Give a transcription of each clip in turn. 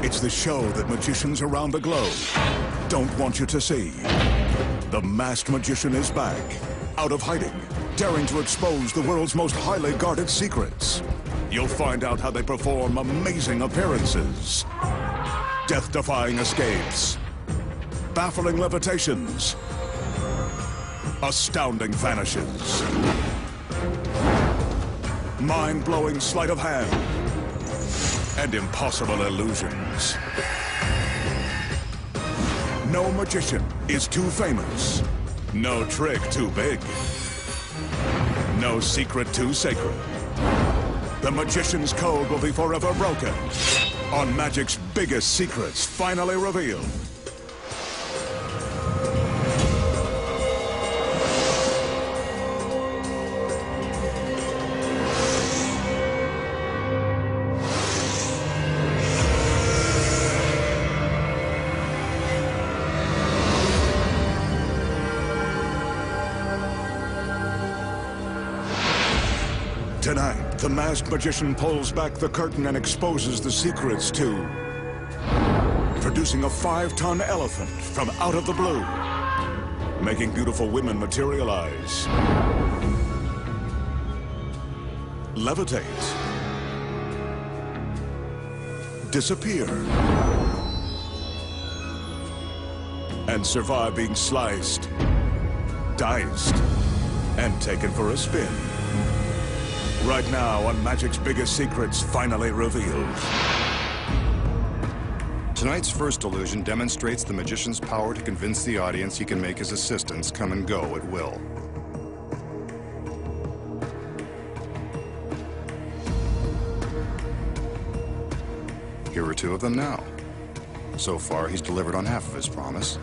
It's the show that magicians around the globe don't want you to see. The masked magician is back, out of hiding, daring to expose the world's most highly guarded secrets. You'll find out how they perform amazing appearances, death-defying escapes, baffling levitations, astounding vanishes, mind-blowing sleight of hand, and impossible illusions. No magician is too famous, no trick too big, no secret too sacred. The magician's code will be forever broken on magic's biggest secrets finally revealed. Tonight, the masked magician pulls back the curtain and exposes the secrets to producing a 5-ton elephant from out of the blue, making beautiful women materialize, levitate, disappear, and survive being sliced, diced, and taken for a spin. Right now on Magic's Biggest Secrets finally revealed. Tonight's first illusion demonstrates the magician's power to convince the audience he can make his assistants come and go at will. Here are two of them now. So far, he's delivered on half of his promise.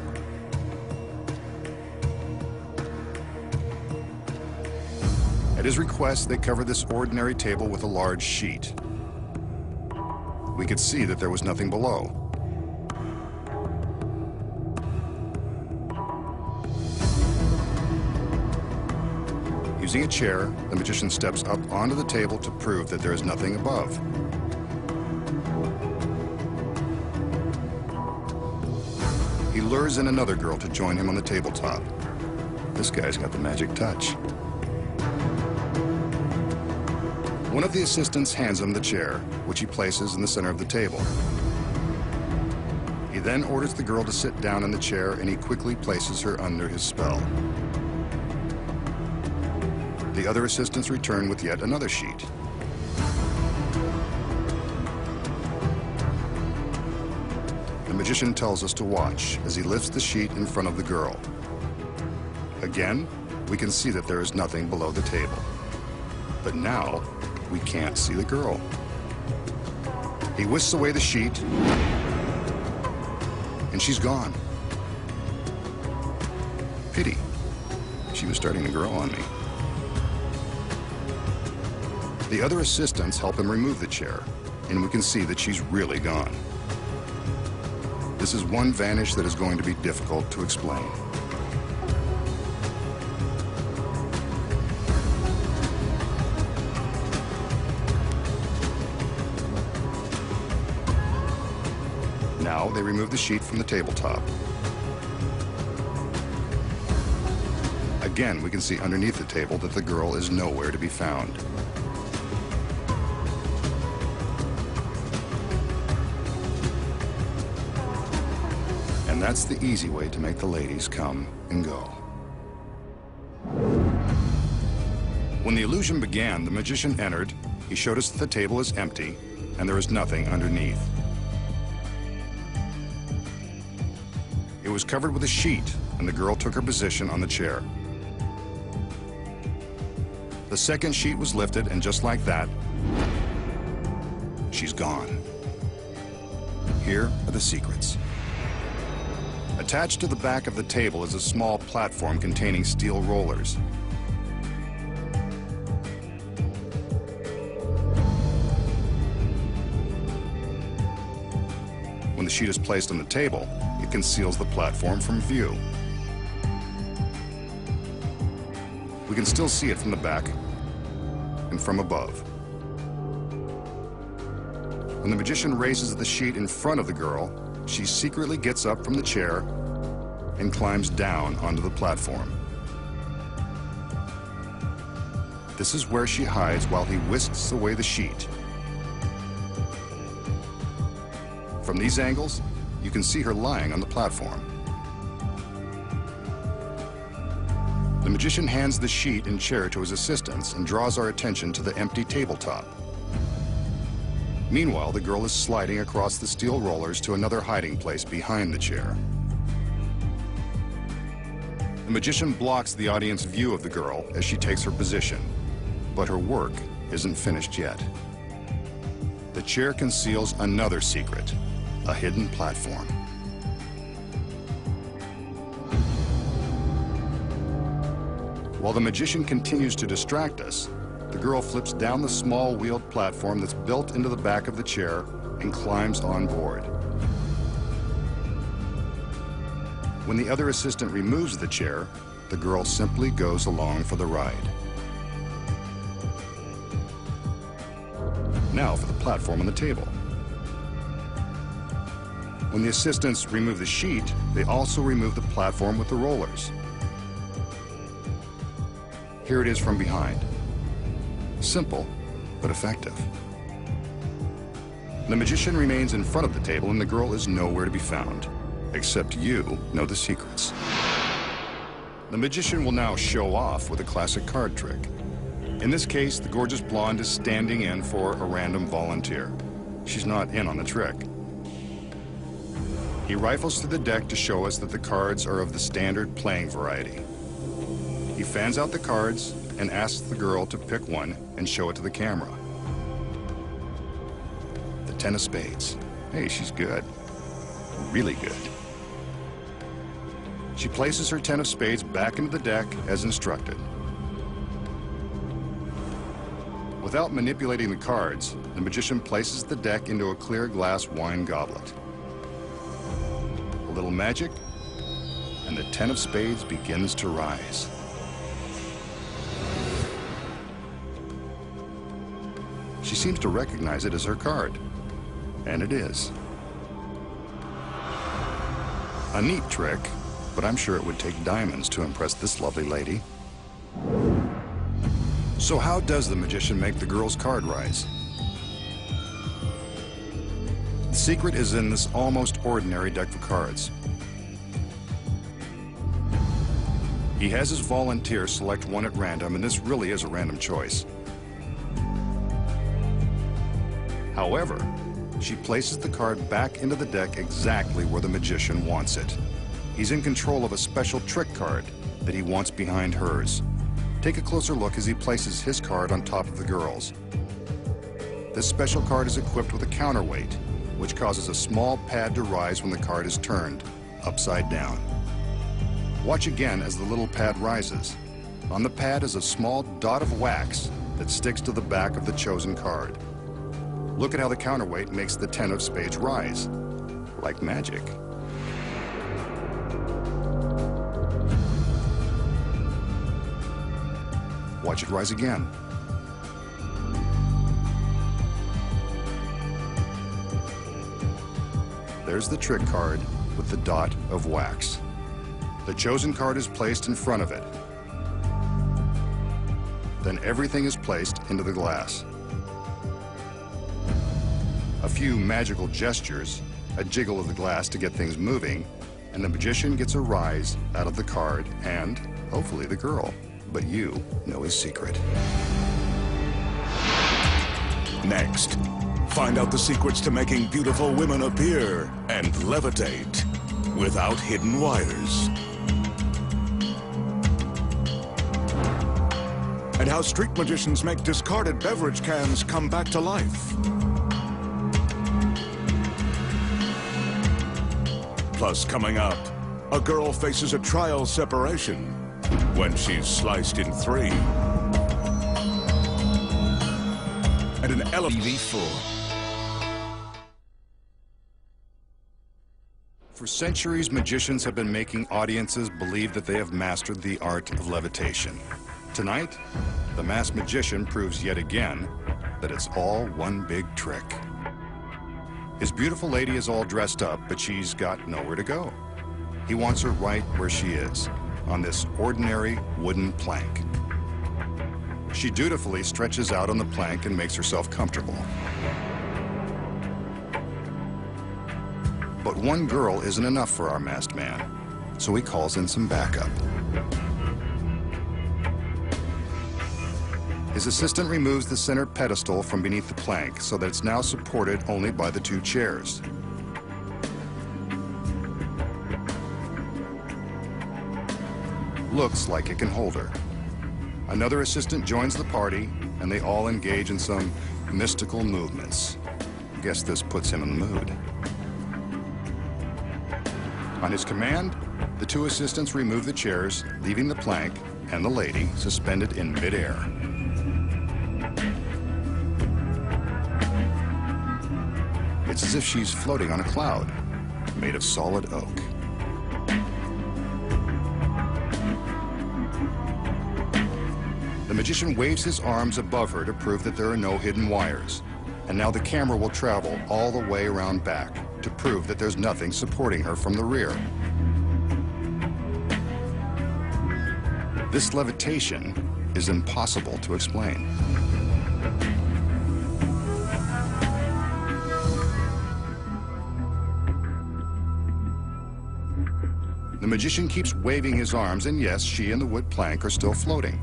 At his request, they covered this ordinary table with a large sheet. We could see that there was nothing below. Using a chair, the magician steps up onto the table to prove that there is nothing above. He lures in another girl to join him on the tabletop. This guy's got the magic touch. One of the assistants hands him the chair, which he places in the center of the table. He then orders the girl to sit down in the chair, and he quickly places her under his spell. The other assistants return with yet another sheet. The magician tells us to watch as he lifts the sheet in front of the girl. Again, we can see that there is nothing below the table. But now, we can't see the girl. He whisks away the sheet, and she's gone. Pity. She was starting to grow on me. The other assistants help him remove the chair, and we can see that she's really gone. This is one vanish that is going to be difficult to explain. Now they remove the sheet from the tabletop. Again, we can see underneath the table that the girl is nowhere to be found. And that's the easy way to make the ladies come and go. When the illusion began, the magician entered. He showed us that the table is empty and there is nothing underneath. It was covered with a sheet, and the girl took her position on the chair. The second sheet was lifted, and just like that, she's gone. Here are the secrets. Attached to the back of the table is a small platform containing steel rollers. When the sheet is placed on the table, it conceals the platform from view. We can still see it from the back and from above. When the magician raises the sheet in front of the girl, she secretly gets up from the chair and climbs down onto the platform. This is where she hides while he whisks away the sheet. From these angles, you can see her lying on the platform. The magician hands the sheet and chair to his assistants and draws our attention to the empty tabletop. Meanwhile, the girl is sliding across the steel rollers to another hiding place behind the chair. The magician blocks the audience view of the girl as she takes her position, but her work isn't finished yet. The chair conceals another secret, a hidden platform. While the magician continues to distract us, the girl flips down the small wheeled platform that's built into the back of the chair and climbs on board. When the other assistant removes the chair, the girl simply goes along for the ride. Now for the platform on the table. When the assistants remove the sheet, they also remove the platform with the rollers. Here it is from behind. Simple, but effective. The magician remains in front of the table and the girl is nowhere to be found, except you know the secrets. The magician will now show off with a classic card trick. In this case, the gorgeous blonde is standing in for a random volunteer. She's not in on the trick. He rifles through the deck to show us that the cards are of the standard playing variety. He fans out the cards and asks the girl to pick one and show it to the camera. The 10 of spades. Hey, she's good. Really good. She places her 10 of spades back into the deck as instructed. Without manipulating the cards, the magician places the deck into a clear glass wine goblet. A little magic, and the 10 of spades begins to rise. She seems to recognize it as her card, and it is. A neat trick, but I'm sure it would take diamonds to impress this lovely lady. So how does the magician make the girl's card rise? The secret is in this almost ordinary deck of cards. He has his volunteer select one at random, and this really is a random choice. However, she places the card back into the deck exactly where the magician wants it. He's in control of a special trick card that he wants behind hers. Take a closer look as he places his card on top of the girl's. This special card is equipped with a counterweight, which causes a small pad to rise when the card is turned, upside down. Watch again as the little pad rises. On the pad is a small dot of wax that sticks to the back of the chosen card. Look at how the counterweight makes the 10 of spades rise, like magic. Watch it rise again. There's the trick card with the dot of wax. The chosen card is placed in front of it. Then everything is placed into the glass. A few magical gestures, a jiggle of the glass to get things moving, and the magician gets a rise out of the card and, hopefully, the girl. But you know his secret. Next, find out the secrets to making beautiful women appear and levitate without hidden wires. And how street magicians make discarded beverage cans come back to life. Plus, coming up, a girl faces a trial separation when she's sliced in 3. And an TV4. For centuries, magicians have been making audiences believe that they have mastered the art of levitation. Tonight, the masked magician proves yet again that it's all one big trick. His beautiful lady is all dressed up, but she's got nowhere to go. He wants her right where she is, on this ordinary wooden plank. She dutifully stretches out on the plank and makes herself comfortable. But one girl isn't enough for our masked man, so he calls in some backup. His assistant removes the center pedestal from beneath the plank so that it's now supported only by the two chairs. Looks like it can hold her. Another assistant joins the party, and they all engage in some mystical movements. Guess this puts him in the mood. On his command, the two assistants remove the chairs, leaving the plank and the lady suspended in midair. It's as if she's floating on a cloud, made of solid oak. The magician waves his arms above her to prove that there are no hidden wires. And now the camera will travel all the way around back to prove that there's nothing supporting her from the rear. This levitation is impossible to explain. The magician keeps waving his arms, and yes, she and the wood plank are still floating.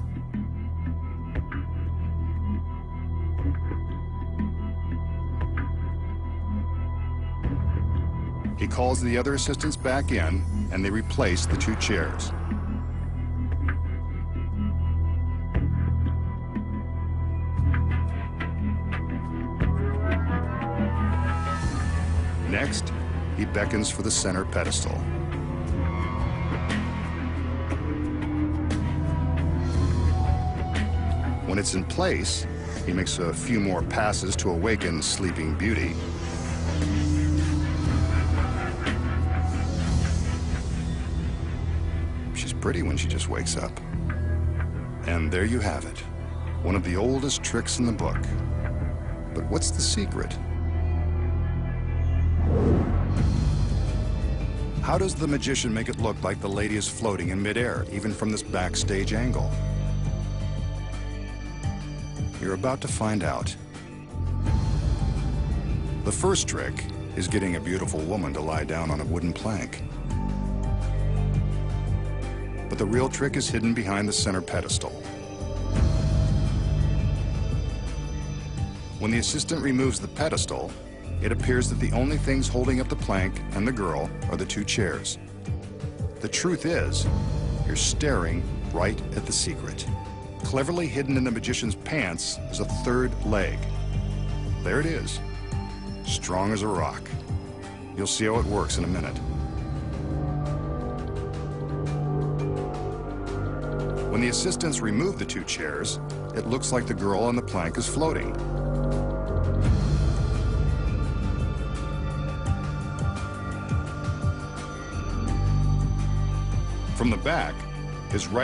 He calls the other assistants back in, and they replace the two chairs. Next, he beckons for the center pedestal. When it's in place, he makes a few more passes to awaken Sleeping Beauty. She's pretty when she just wakes up. And there you have it, one of the oldest tricks in the book. But what's the secret? How does the magician make it look like the lady is floating in midair, even from this backstage angle? You're about to find out. The first trick is getting a beautiful woman to lie down on a wooden plank. But the real trick is hidden behind the center pedestal. When the assistant removes the pedestal, it appears that the only things holding up the plank and the girl are the two chairs. The truth is, you're staring right at the secret. Cleverly hidden in the magician's pants is a third leg. There it is, strong as a rock. You'll see how it works in a minute. When the assistants remove the two chairs, it looks like the girl on the plank is floating. From the back, his right